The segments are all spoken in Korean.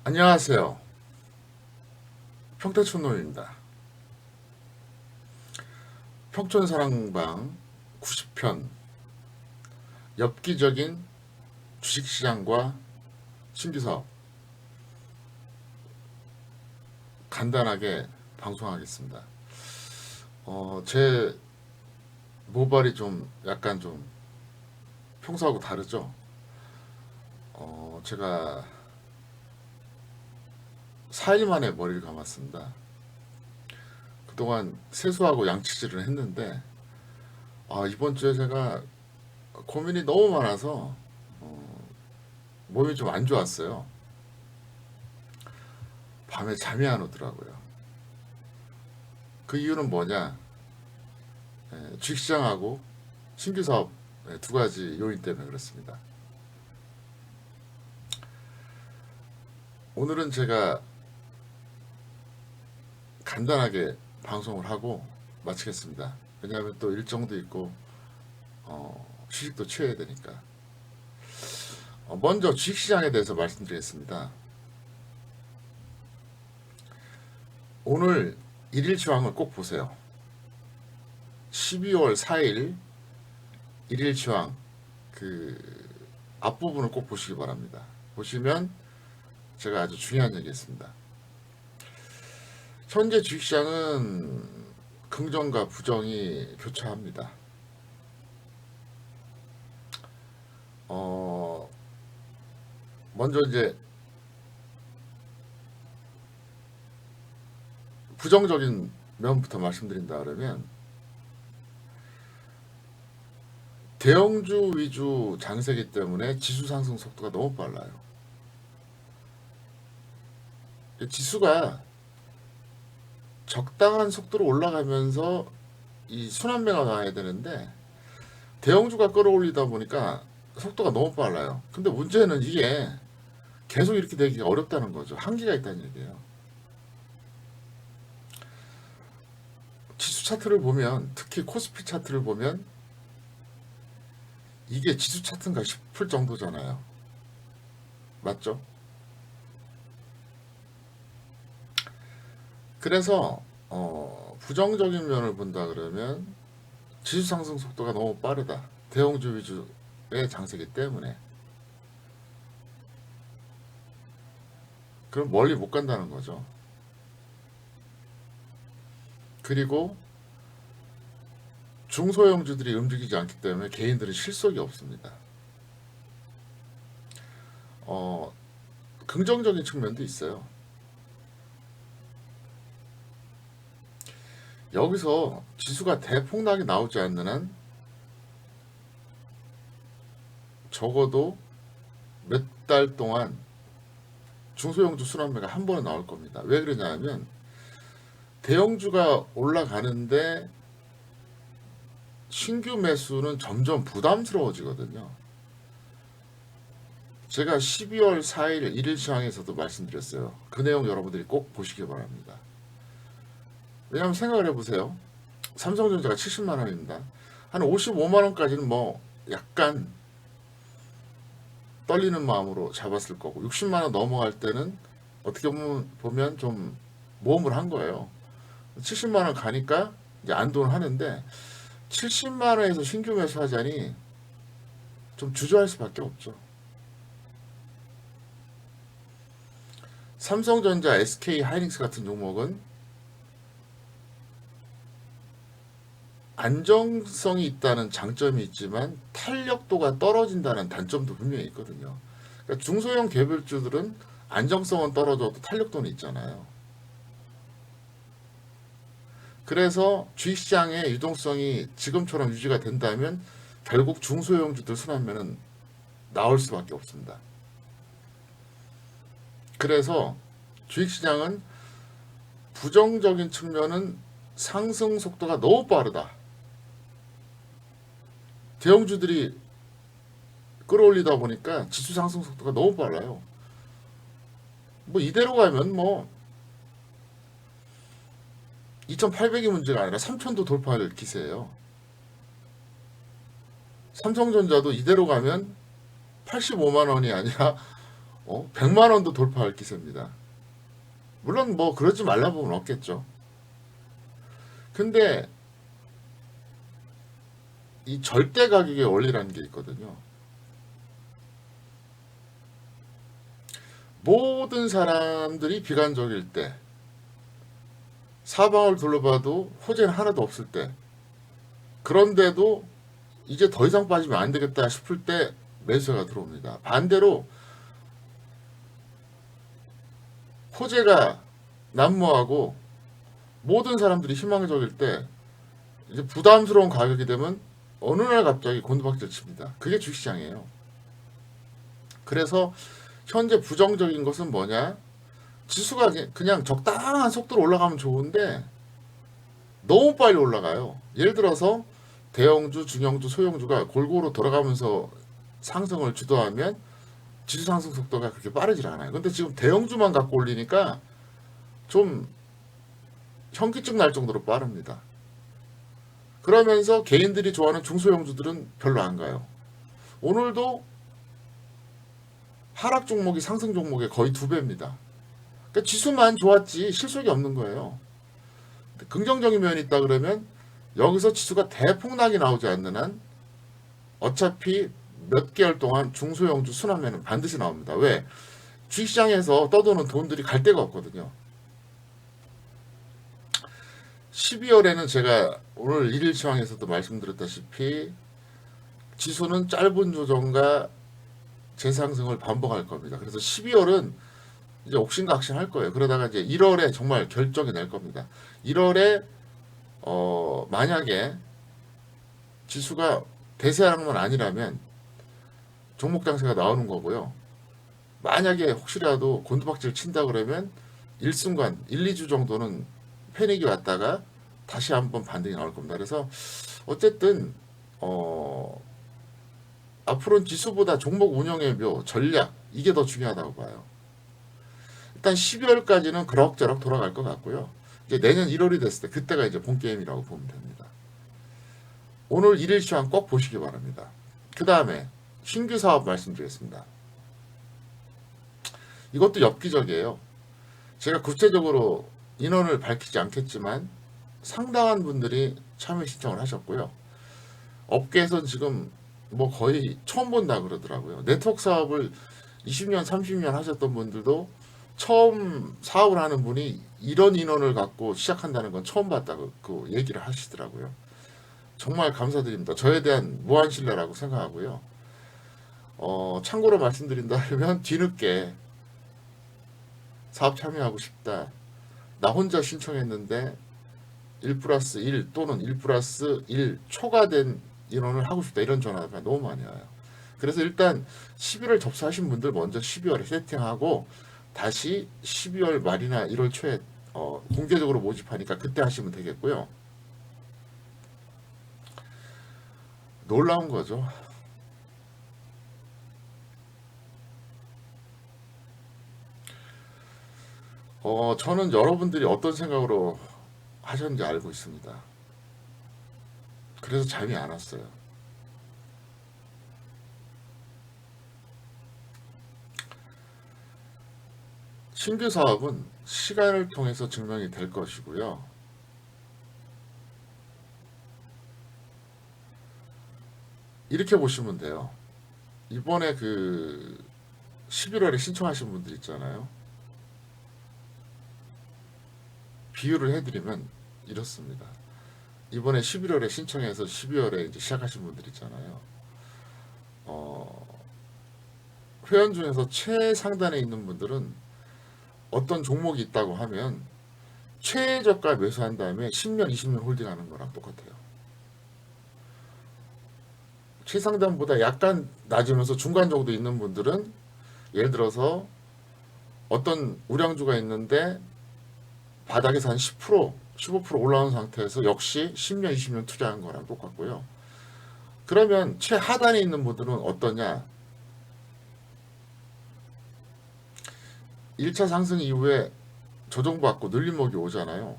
안녕하세요. 평택촌놈입니다. 평촌사랑방 90편 엽기적인 주식시장과 신규사업 간단하게 방송하겠습니다. 제 모발이 좀 약간 좀 평소하고 다르죠? 제가 4일 만에 머리를 감았습니다. 그동안 세수하고 양치질을 했는데 이번 주에 제가 고민이 너무 많아서 몸이 좀 안 좋았어요. 밤에 잠이 안 오더라고요. 그 이유는 뭐냐? 주식시장하고 신규사업 두 가지 요인 때문에 그렇습니다. 오늘은 제가 간단하게 방송을 하고 마치겠습니다. 왜냐하면 또 일정도 있고 휴식도 취해야 되니까. 먼저 주식시장에 대해서 말씀드리겠습니다. 오늘 일일치황을 꼭 보세요. 12월 4일 일일치황 그 앞부분을 꼭 보시기 바랍니다. 보시면 제가 아주 중요한 얘기 했습니다. 현재 주식시장은 긍정과 부정이 교차합니다. 먼저 이제 부정적인 면부터 말씀드린다 그러면 대형주 위주 장세기 때문에 지수 상승 속도가 너무 빨라요. 지수가 적당한 속도로 올라가면서 이 순환매가 나와야 되는데 대형주가 끌어올리다 보니까 속도가 너무 빨라요. 근데 문제는 이게 계속 이렇게 되기가 어렵다는 거죠. 한계가 있다는 얘기예요. 지수 차트를 보면, 특히 코스피 차트를 보면 이게 지수 차트인가 싶을 정도잖아요. 맞죠? 그래서 부정적인 면을 본다 그러면 지수 상승 속도가 너무 빠르다. 대형주 위주의 장세기 때문에. 그럼 멀리 못 간다는 거죠. 그리고 중소형주들이 움직이지 않기 때문에 개인들은 실속이 없습니다. 긍정적인 측면도 있어요. 여기서 지수가 대폭락이 나오지 않는 한 적어도 몇 달 동안 중소형주 순환매가 한 번은 나올 겁니다. 왜 그러냐면 대형주가 올라가는데 신규 매수는 점점 부담스러워지거든요. 제가 12월 4일 일일시황에서도 말씀드렸어요. 그 내용 여러분들이 꼭 보시기 바랍니다. 왜냐하면 생각을 해보세요. 삼성전자가 70만 원입니다. 한 55만 원까지는 뭐 약간 떨리는 마음으로 잡았을 거고 60만 원 넘어갈 때는 어떻게 보면 좀 모험을 한 거예요. 70만 원 가니까 이제 안도는 하는데 70만 원에서 신규 매수하자니 좀 주저할 수밖에 없죠. 삼성전자, SK 하이닉스 같은 종목은 안정성이 있다는 장점이 있지만 탄력도가 떨어진다는 단점도 분명히 있거든요. 그러니까 중소형 개별주들은 안정성은 떨어져도 탄력도는 있잖아요. 그래서 주식시장의 유동성이 지금처럼 유지가 된다면 결국 중소형주들 순환매는 나올 수밖에 없습니다. 그래서 주식시장은 부정적인 측면은 상승 속도가 너무 빠르다. 대형주들이 끌어올리다 보니까 지수 상승 속도가 너무 빨라요. 뭐 이대로 가면 뭐 2800이 문제가 아니라 3000도 돌파할 기세예요. 삼성전자도 이대로 가면 85만 원이 아니라 100만 원도 돌파할 기세입니다. 물론 뭐 그러지 말라 보면 없겠죠. 근데 이 절대 가격의 원리라는 게 있거든요. 모든 사람들이 비관적일 때, 사방을 둘러봐도 호재는 하나도 없을 때, 그런데도 이제 더 이상 빠지면 안 되겠다 싶을 때 매수가 들어옵니다. 반대로 호재가 난무하고 모든 사람들이 희망적일 때 이제 부담스러운 가격이 되면 어느 날 갑자기 곤두박질 칩니다. 그게 주식시장이에요. 그래서 현재 부정적인 것은 뭐냐? 지수가 그냥 적당한 속도로 올라가면 좋은데 너무 빨리 올라가요. 예를 들어서 대형주, 중형주, 소형주가 골고루 돌아가면서 상승을 주도하면 지수 상승 속도가 그렇게 빠르질 않아요. 근데 지금 대형주만 갖고 올리니까 좀 현기증 날 정도로 빠릅니다. 그러면서 개인들이 좋아하는 중소형주들은 별로 안 가요. 오늘도 하락 종목이 상승 종목의 거의 2배입니다. 그러니까 지수만 좋았지 실속이 없는 거예요. 긍정적인 면이 있다 그러면 여기서 지수가 대폭락이 나오지 않는 한 어차피 몇 개월 동안 중소형주 순환매는 반드시 나옵니다. 왜? 주식시장에서 떠도는 돈들이 갈 데가 없거든요. 12월에는 제가 오늘 1일 시황에서도 말씀드렸다시피 지수는 짧은 조정과 재상승을 반복할 겁니다. 그래서 12월은 이제 옥신각신 할 거예요. 그러다가 이제 1월에 정말 결정이 날 겁니다. 1월에 만약에 지수가 대세하락만 아니라면 종목 장세가 나오는 거고요. 만약에 혹시라도 곤두박질 친다 그러면 일순간 1, 2주 정도는 패닉이 왔다가 다시 한번 반등이 나올 겁니다. 그래서 어쨌든 앞으로는 지수보다 종목 운영의 묘, 전략 이게 더 중요하다고 봐요. 일단 12월까지는 그럭저럭 돌아갈 것 같고요. 이제 내년 1월이 됐을 때 그때가 이제 본 게임이라고 보면 됩니다. 오늘 1일 시황 꼭 보시기 바랍니다. 그 다음에 신규 사업 말씀드리겠습니다. 이것도 엽기적이에요. 제가 구체적으로 인원을 밝히지 않겠지만 상당한 분들이 참여 신청을 하셨고요. 업계에서는 지금 뭐 거의 처음 본다 그러더라고요. 네트워크 사업을 20년, 30년 하셨던 분들도 처음 사업을 하는 분이 이런 인원을 갖고 시작한다는 건 처음 봤다고 그 얘기를 하시더라고요. 정말 감사드립니다. 저에 대한 무한 신뢰라고 생각하고요. 참고로 말씀드린다면 뒤늦게 사업 참여하고 싶다. 나 혼자 신청했는데 1+1 또는 1+1 초과된 인원을 하고 싶다. 이런 전화가 너무 많이 와요. 그래서 일단 11월 접수하신 분들 먼저 12월에 세팅하고 다시 12월 말이나 1월 초에 공개적으로 모집하니까 그때 하시면 되겠고요. 놀라운 거죠. 저는 여러분들이 어떤 생각으로 하셨는지 알고 있습니다. 그래서 잠이 안 왔어요. 신규 사업은 시간을 통해서 증명이 될 것이고요. 이렇게 보시면 돼요. 이번에 그 11월에 신청하신 분들 있잖아요. 비유를 해드리면 이렇습니다. 이번에 11월에 신청해서 12월에 이제 시작하신 분들 있잖아요. 회원 중에서 최상단에 있는 분들은 어떤 종목이 있다고 하면 최저가 매수한 다음에 10년, 20년 홀딩하는 거랑 똑같아요. 최상단보다 약간 낮으면서 중간 정도 있는 분들은 예를 들어서 어떤 우량주가 있는데 바닥에서 한 10%, 15% 올라온 상태에서 역시 10년, 20년 투자한 거랑 똑같고요. 그러면 최하단에 있는 분들은 어떠냐? 1차 상승 이후에 조정받고 늘림목이 오잖아요.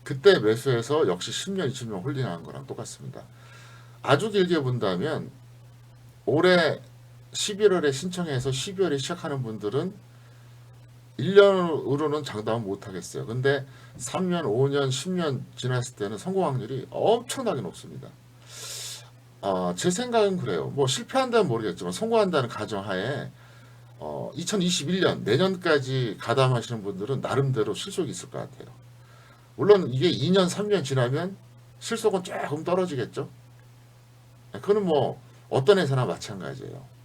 그때 매수해서 역시 10년, 20년 홀딩한 거랑 똑같습니다. 아주 길게 본다면 올해 11월에 신청해서 12월에 시작하는 분들은 1년으로는 장담은 못 하겠어요. 근데 3년, 5년, 10년 지났을 때는 성공 확률이 엄청나게 높습니다. 제 생각은 그래요. 뭐 실패한다면 모르겠지만 성공한다는 가정하에 2021년 내년까지 가담하시는 분들은 나름대로 실속이 있을 것 같아요. 물론 이게 2년, 3년 지나면 실속은 조금 떨어지겠죠. 그거는 뭐 어떤 회사나 마찬가지예요.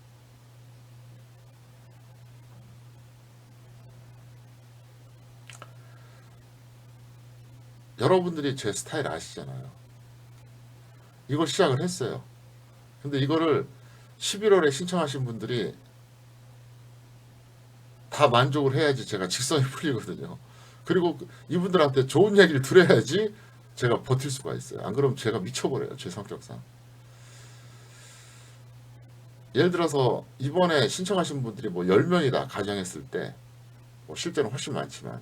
여러분들이 제 스타일 아시잖아요. 이걸 시작을 했어요. 근데 이거를 11월에 신청하신 분들이 다 만족을 해야지 제가 직성이 풀리거든요. 그리고 이분들한테 좋은 얘기를 들어야지 제가 버틸 수가 있어요. 안 그러면 제가 미쳐버려요. 제 성격상. 예를 들어서 이번에 신청하신 분들이 뭐 10명이다 가정했을 때 뭐 실제는 훨씬 많지만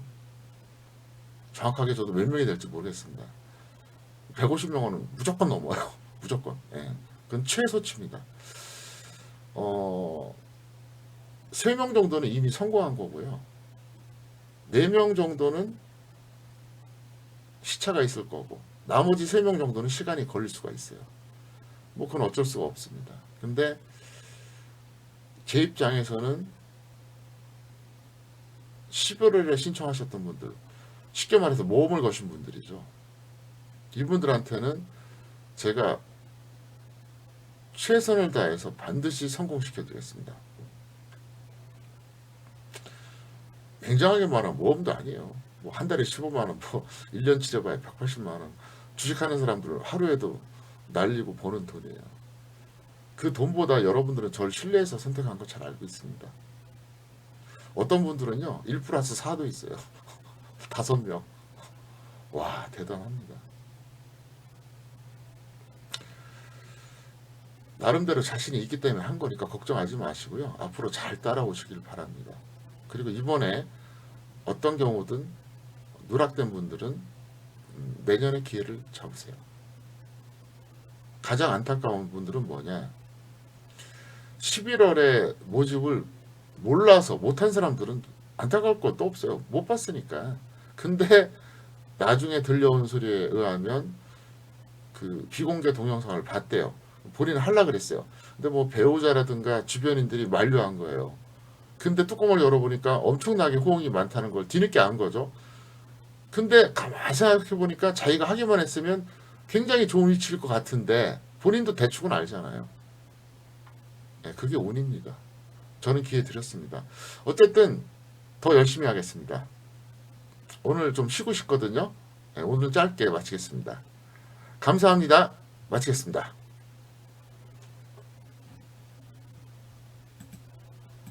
정확하게 저도 몇 명이 될지 모르겠습니다. 150명은 무조건 넘어요. 무조건. 예. 그건 최소치입니다. 3명 정도는 이미 성공한 거고요. 4명 정도는 시차가 있을 거고 나머지 3명 정도는 시간이 걸릴 수가 있어요. 뭐 그건 어쩔 수가 없습니다. 근데 제 입장에서는 11월에 신청하셨던 분들, 쉽게 말해서 모험을 거신 분들이죠. 이분들한테는 제가 최선을 다해서 반드시 성공시켜 드리겠습니다. 굉장하게 많은 모험도 아니에요. 뭐 한 달에 15만원, 뭐 1년 치려봐야 180만원. 주식하는 사람들은 하루에도 날리고 버는 돈이에요. 그 돈보다 여러분들은 저를 신뢰해서 선택한 거 잘 알고 있습니다. 어떤 분들은요 1+4도 있어요. 5명. 와, 대단합니다. 나름대로 자신이 있기 때문에 한 거니까 걱정하지 마시고요. 앞으로 잘 따라오시길 바랍니다. 그리고 이번에 어떤 경우든 누락된 분들은 내년에 기회를 잡으세요. 가장 안타까운 분들은 뭐냐? 11월에 모집을 몰라서 못한 사람들은 안타까울 것도 없어요. 못 봤으니까. 근데 나중에 들려온 소리에 의하면 그 비공개 동영상을 봤대요. 본인은 하려고 그랬어요. 근데 뭐 배우자라든가 주변인들이 만류한 거예요. 근데 뚜껑을 열어보니까 엄청나게 호응이 많다는 걸 뒤늦게 안 거죠. 근데 가만히 생각해 보니까 자기가 하기만 했으면 굉장히 좋은 위치일 것 같은데 본인도 대충은 알잖아요. 네, 그게 운입니다. 저는 기회 드렸습니다. 어쨌든 더 열심히 하겠습니다. 오늘 좀 쉬고 싶거든요. 네, 오늘 짧게 마치겠습니다. 감사합니다. 마치겠습니다.